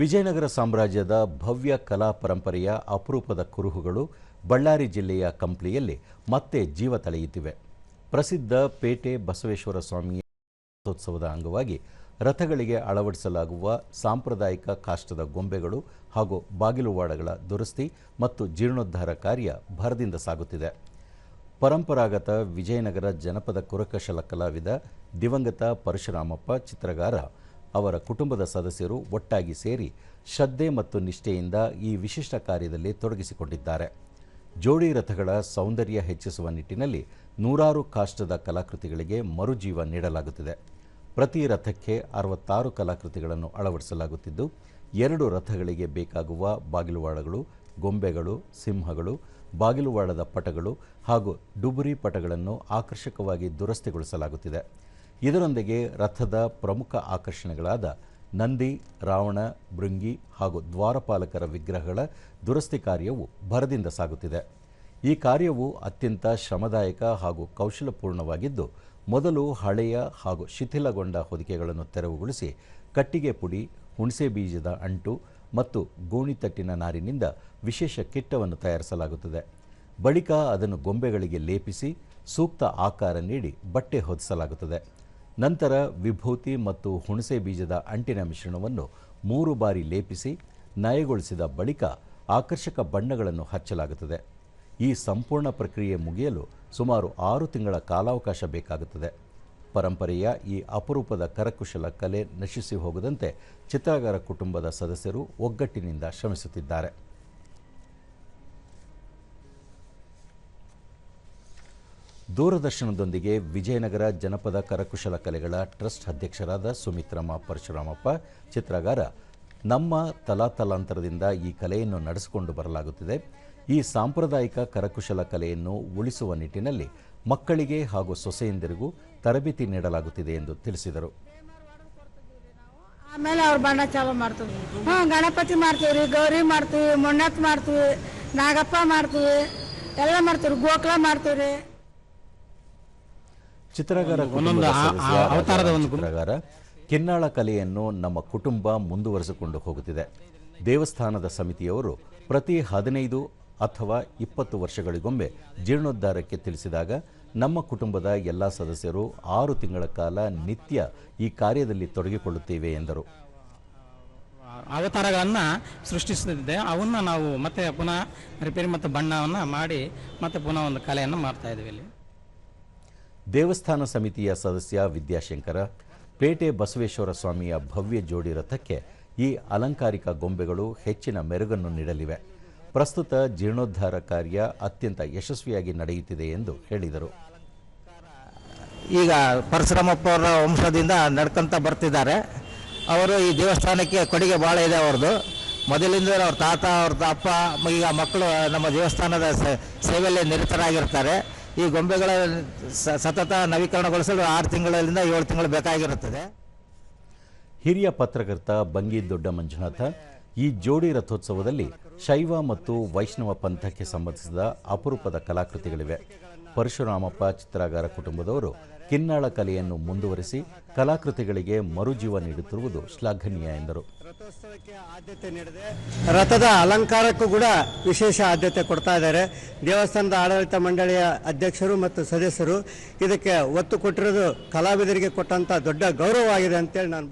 ವಿಜಯನಗರ ಸಾಮ್ರಾಜ್ಯದ ಭವ್ಯ ಕಲಾ ಪರಂಪರೆಯ ಅಪರೂಪದ ಕುರುಹುಗಳು ಬಳ್ಳಾರಿ ಜಿಲ್ಲೆಯ ಕಂಪ್ಲಿಯಲ್ಲಿ ಮತ್ತೆ ಜೀವ ತಳೆಯುತ್ತಿವೆ. ಪ್ರಸಿದ್ಧ ಪೇಟೆ ಬಸವೇಶ್ವರ ಸ್ವಾಮಿಯ ರಥೋತ್ಸವದ ಅಂಗವಾಗಿ ರಥಗಳಿಗೆ ಅಳವಡಿಸಲಾಗುವ ಸಾಂಪ್ರದಾಯಿಕ ಕಾಷ್ಟದ ಗೊಂಬೆಗಳು ಹಾಗೂ ಬಾಗಿಲುವಾಡಗಳ ದುರಸ್ತಿ ಮತ್ತು ಜೀರ್ಣೋದ್ಧಾರ ಕಾರ್ಯ ಭರದಿಂದ ಸಾಗುತ್ತಿದೆ. ಪರಂಪರಾಗತ ವಿಜಯನಗರ ಜನಪದ ಕುರಕಶಲ ಕಲಾವಿದ ದಿವಂಗತ ಪರಶುರಾಮಪ್ಪ ಚಿತ್ರಗಾರ ಅವರ ಕುಟುಂಬದ ಸದಸ್ಯರು ಒಟ್ಟಾಗಿ ಸೇರಿ ಶ್ರದ್ಧೆ ಮತ್ತು ನಿಷ್ಠೆಯಿಂದ ಈ ವಿಶಿಷ್ಟ ಕಾರ್ಯದಲ್ಲಿ ತೊಡಗಿಸಿಕೊಂಡಿದ್ದಾರೆ. ಜೋಡಿ ರಥಗಳ ಸೌಂದರ್ಯ ಹೆಚ್ಚಿಸುವ ನಿಟ್ಟಿನಲ್ಲಿ ನೂರಾರು ಕಾಷ್ಟದ ಕಲಾಕೃತಿಗಳಿಗೆ ಮರುಜೀವ ನೀಡಲಾಗುತ್ತಿದೆ. ಪ್ರತಿ ರಥಕ್ಕೆ 66 ಕಲಾಕೃತಿಗಳನ್ನು ಅಳವಡಿಸಲಾಗುತ್ತಿದ್ದು, 2 ರಥಗಳಿಗೆ ಬೇಕಾಗುವ ಬಾಗಿಲುವಾಡಗಳು, ಗೊಂಬೆಗಳು, ಸಿಂಹಗಳು, ಬಾಗಿಲುವಾಡದ ಪಟಗಳು ಹಾಗೂ ಡುಬುರಿ ಪಟಗಳನ್ನು ಆಕರ್ಷಕವಾಗಿ ದುರಸ್ತಿಗೊಳಿಸಲಾಗುತ್ತಿದೆ. ಇದರೊಂದಿಗೆ ರಥದ ಪ್ರಮುಖ ಆಕರ್ಷಣೆಗಳಾದ ನಂದಿ, ರಾವಣ, ಭೃಂಗಿ ಹಾಗೂ ದ್ವಾರಪಾಲಕರ ವಿಗ್ರಹಗಳ ದುರಸ್ತಿ ಕಾರ್ಯವು ಭರದಿಂದ ಸಾಗುತ್ತಿದೆ. ಈ ಕಾರ್ಯವು ಅತ್ಯಂತ ಶ್ರಮದಾಯಕ ಹಾಗೂ ಕೌಶಲಪೂರ್ಣವಾಗಿದ್ದು, ಮೊದಲು ಹಳೆಯ ಹಾಗೂ ಶಿಥಿಲಗೊಂಡ ಹೊದಿಕೆಗಳನ್ನು ತೆರವುಗೊಳಿಸಿ ಕಟ್ಟಿಗೆ ಪುಡಿ, ಹುಣಸೆ ಬೀಜದ ಅಂಟು ಮತ್ತು ಗೋಣಿತಟ್ಟಿನ ನಾರಿನಿಂದ ವಿಶೇಷ ಕಿಟ್ಟವನ್ನು ತಯಾರಿಸಲಾಗುತ್ತದೆ. ಬಳಿಕ ಅದನ್ನು ಗೊಂಬೆಗಳಿಗೆ ಲೇಪಿಸಿ ಸೂಕ್ತ ಆಕಾರ ನೀಡಿ ಬಟ್ಟೆ ಹೊದಿಸಲಾಗುತ್ತದೆ. ನಂತರ ವಿಭೂತಿ ಮತ್ತು ಹುಣಸೆ ಬೀಜದ ಅಂಟಿನ ಮಿಶ್ರಣವನ್ನು 3 ಬಾರಿ ಲೇಪಿಸಿ ನಯಗೊಳಿಸಿದ ಬಳಿಕ ಆಕರ್ಷಕ ಬಣ್ಣಗಳನ್ನು ಹಚ್ಚಲಾಗುತ್ತದೆ. ಈ ಸಂಪೂರ್ಣ ಪ್ರಕ್ರಿಯೆ ಮುಗಿಯಲು ಸುಮಾರು 6 ತಿಂಗಳ ಕಾಲಾವಕಾಶ ಬೇಕಾಗುತ್ತದೆ. ಪರಂಪರೆಯ ಈ ಅಪರೂಪದ ಕರಕುಶಲ ಕಲೆ ನಶಿಸಿ ಹೋಗದಂತೆ ಚಿತ್ರಗಾರ ಕುಟುಂಬದ ಸದಸ್ಯರು ಒಗ್ಗಟ್ಟಿನಿಂದ ಶ್ರಮಿಸುತ್ತಿದ್ದಾರೆ. ದೂರದರ್ಶನದೊಂದಿಗೆ ವಿಜಯನಗರ ಜನಪದ ಕರಕುಶಲ ಕಲೆಗಳ ಟ್ರಸ್ಟ್ ಅಧ್ಯಕ್ಷರಾದ ಸುಮಿತ್ರಮ್ಮ ಪರಶುರಾಮಪ್ಪ ಚಿತ್ರಗಾರ, ನಮ್ಮ ತಲಾತಲಾಂತರದಿಂದ ಈ ಕಲೆಯನ್ನು ನಡೆಸಿಕೊಂಡು ಬರಲಾಗುತ್ತಿದೆ. ಈ ಸಾಂಪ್ರದಾಯಿಕ ಕರಕುಶಲ ಕಲೆಯನ್ನು ಉಳಿಸುವ ನಿಟ್ಟಿನಲ್ಲಿ ಮಕ್ಕಳಿಗೆ ಹಾಗೂ ಸೊಸೆಯಂದಿರಿಗೂ ತರಬೇತಿ ನೀಡಲಾಗುತ್ತಿದೆ ಎಂದು ತಿಳಿಸಿದರು. ಆಮೇಲೆ ಅವ್ರು ಬಣ್ಣ ಚಾಲು ಮಾಡ್ತೀವಿ. ಗಣಪತಿ ಮಾಡ್ತೀವಿ, ಗೌರಿ ಮಾಡ್ತೀವಿ, ಮೊಣ್ಣತ್ ಮಾಡ್ತೀವಿ, ನಾಗಪ್ಪ ಮಾಡ್ತೀವಿ, ಎಲ್ಲ ಮಾಡ್ತೀವಿ, ಗೋಕುಲ ಮಾಡ್ತೀವಿ. ಚಿತ್ರಗಾರ ಕಿನ್ನಾಳ ಕಲೆಯನ್ನು ನಮ್ಮ ಕುಟುಂಬ ಮುಂದುವರೆಸಿಕೊಂಡು ಹೋಗುತ್ತಿದೆ. ದೇವಸ್ಥಾನದ ಸಮಿತಿಯವರು ಪ್ರತಿ 15 ಅಥವಾ 20 ವರ್ಷಗಳಿಗೊಮ್ಮೆ ಜೀರ್ಣೋದ್ಧಾರಕ್ಕೆ ತಿಳಿಸಿದಾಗ ನಮ್ಮ ಕುಟುಂಬದ ಎಲ್ಲ ಸದಸ್ಯರು 6 ತಿಂಗಳ ಕಾಲ ನಿತ್ಯ ಈ ಕಾರ್ಯದಲ್ಲಿ ತೊಡಗಿಕೊಳ್ಳುತ್ತೇವೆ ಎಂದರು. ಅವತಾರಗಳನ್ನು ಸೃಷ್ಟಿಸುತ್ತಿದ್ದೆ, ಅವನ್ನ ನಾವು ಮತ್ತೆ ಪುನಃ ರಿಪೇರಿ ಮತ್ತು ಬಣ್ಣವನ್ನು ಮಾಡಿ ಮತ್ತೆ ಪುನಃ ಒಂದು ಕಲೆಯನ್ನು ಮಾಡ್ತಾ ಇದ್ದೀವಿ. ಇಲ್ಲಿ ದೇವಸ್ಥಾನ ಸಮಿತಿಯ ಸದಸ್ಯ ವಿದ್ಯಾಶಂಕರ, ಪೇಟೆ ಬಸವೇಶ್ವರ ಸ್ವಾಮಿಯ ಭವ್ಯ ಜೋಡಿ ರಥಕ್ಕೆ ಈ ಅಲಂಕಾರಿಕ ಗೊಂಬೆಗಳು ಹೆಚ್ಚಿನ ಮೆರುಗನ್ನು ನೀಡಲಿವೆ. ಪ್ರಸ್ತುತ ಜೀರ್ಣೋದ್ಧಾರ ಕಾರ್ಯ ಅತ್ಯಂತ ಯಶಸ್ವಿಯಾಗಿ ನಡೆಯುತ್ತಿದೆ ಎಂದು ಹೇಳಿದರು. ಈಗ ಪರಶುರಾಮಪ್ಪ ಅವರ ವಂಶದಿಂದ ನಡ್ಕೊಂತ ಬರ್ತಿದ್ದಾರೆ. ಅವರು ಈ ದೇವಸ್ಥಾನಕ್ಕೆ ಕೊಡುಗೆ ಭಾಳ ಇದೆ. ಅವ್ರದ್ದು ಮೊದಲಿಂದ ಅವ್ರ ತಾತ, ಅವ್ರ ಅಪ್ಪ, ಈಗ ಮಕ್ಕಳು ನಮ್ಮ ದೇವಸ್ಥಾನದ ಸೇವೆಯಲ್ಲಿ ನಿರತರಾಗಿರ್ತಾರೆ. ಈ ಗೊಂಬೆಗಳ ಸತತ ನವೀಕರಣಗೊಳಿಸಲು 6 ತಿಂಗಳಿಂದ 7 ತಿಂಗಳು ಬೇಕಾಗಿರುತ್ತದೆ. ಹಿರಿಯ ಪತ್ರಕರ್ತ ಬಂಗಿ ದೊಡ್ಡ ಮಂಜುನಾಥ, ಈ ಜೋಡಿ ರಥೋತ್ಸವದಲ್ಲಿ ಶೈವ ಮತ್ತು ವೈಷ್ಣವ ಪಂಥಕ್ಕೆ ಸಂಬಂಧಿಸಿದ ಅಪರೂಪದ ಕಲಾಕೃತಿಗಳಿವೆ. ಪರಶುರಾಮಪ್ಪ ಚಿತ್ರಗಾರ ಕುಟುಂಬದವರು ಕಿನ್ನಾಳ ಕಲೆಯನ್ನು ಮುಂದುವರಿಸಿ ಕಲಾಕೃತಿಗಳಿಗೆ ಮರುಜೀವ ನೀಡುತ್ತಿರುವುದು ಶ್ಲಾಘನೀಯ ಎಂದರು. ರಥೋತ್ಸವಕ್ಕೆ ಆದ್ಯತೆ ನೀಡಿದೆ, ರಥದ ಅಲಂಕಾರಕ್ಕೂ ಕೂಡ ವಿಶೇಷ ಆದ್ಯತೆ ಕೊಡ್ತಾ ಇದ್ದಾರೆ. ದೇವಸ್ಥಾನದ ಆಡಳಿತ ಮಂಡಳಿಯ ಅಧ್ಯಕ್ಷರು ಮತ್ತು ಸದಸ್ಯರು ಇದಕ್ಕೆ ಒತ್ತು ಕೊಟ್ಟಿರೋದು ಕಲಾವಿದರಿಗೆ ಕೊಟ್ಟಂತ ದೊಡ್ಡ ಗೌರವವಾಗಿದೆ ಅಂತೇಳಿ ನಾನು